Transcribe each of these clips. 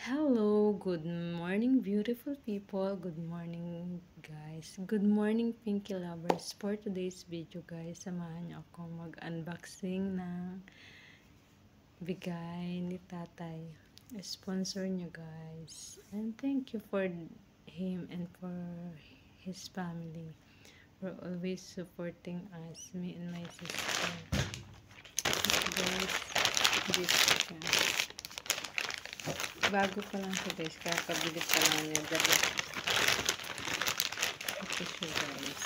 Hello, good morning, beautiful people. Good morning, guys. Good morning, Pinky lovers. For today's video, guys, samahan niyo ako mag-unboxing ng bigay ni tatay. Sponsor niyo, guys. And thank you for him and for his family for always supporting us, me and my sister. Guys, this siya. Bago pa lang siya, guys. Kakabili pa lang niya. Ito siya, guys.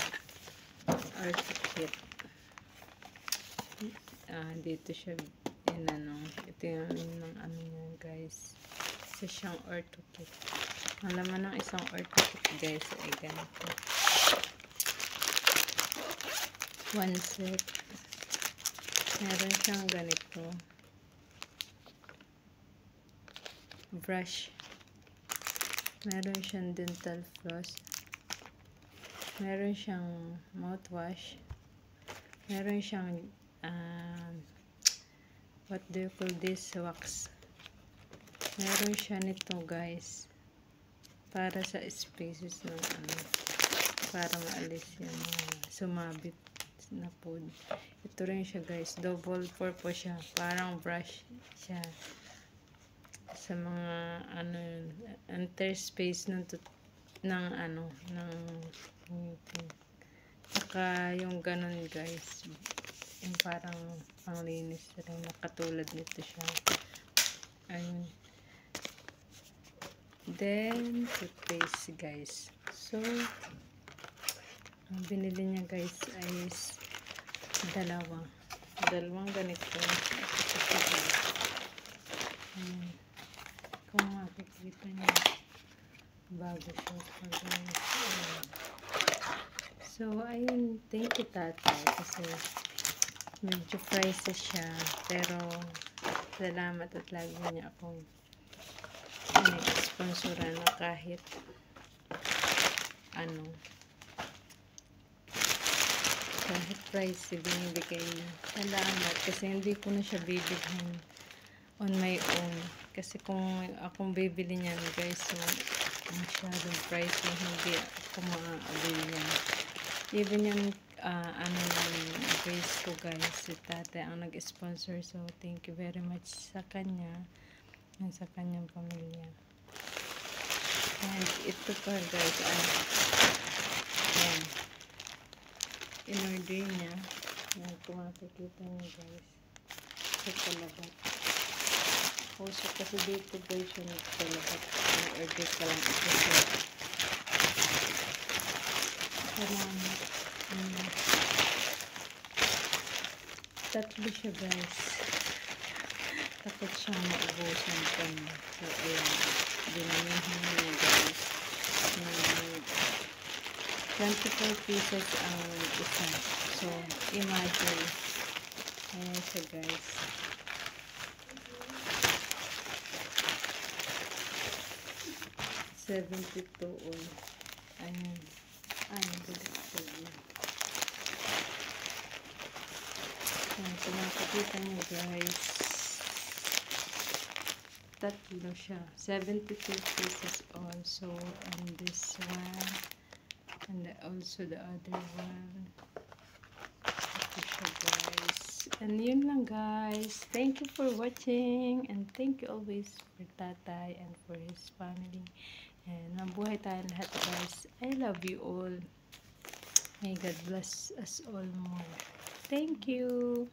Art kit. Dito siya ito yung ano niya, guys. Isa siyang ortho kit. Ang laman ng isang ortho kit, guys, ay ganito. One set. Meron siyang ganito. Brush. Meron siyang dental floss. Meron siyang mouthwash. Meron siyang what do you call this? Wax. Meron siya nito, guys, para sa spaces ng para maalis yung sumabit na food. Ito rin siya, guys, double purpose siya, parang brush siya sa mga interspace ng ngipin. Saka yung ganun, guys, yung parang panglinis rin, nakatulad nito siya. Ayun. Then toothpaste, guys. So ang binili niya, guys, ay dalawang ganito. Kung makikita niyo, bago siya pa, guys. So ayun, thank you tatay kasi medyo pricey siya, pero salamat at lagi niya akong sponsoran na kahit kahit pricey binibigay niya. Salamat kasi hindi ko na siya bibilhin on my own, kasi kung akong bibili niyan, guys, so masyadong pricey, hindi ako maaabili niyan. Even yung ng grace ko, guys, si tatay ang nag-sponsor, so thank you very much sa kanya and sa kanyang pamilya. And ito pa, guys, in-order niya. Yan, kung makikita niyo, guys, sa talabat. Also, kasi dito, guys, yung talabat, in-order ka lang ito siya. Salamat. Tatlo siya, guys. Takot siyang maubusan pa niya. So, ayan. Dinamihan niya, guys. 24 pieces ang isa. So, imagine. Ayan siya, guys. $72 all. Ayan. Kung makikita nyo, guys, tatlo siya. 72 pieces also. And this one. And also the other one. Ito siya, guys. And yun lang, guys. Thank you for watching. And thank you always for tatay and for his family. And mabuhay tayo lahat, guys. I love you all. May God bless us all more. Thank you.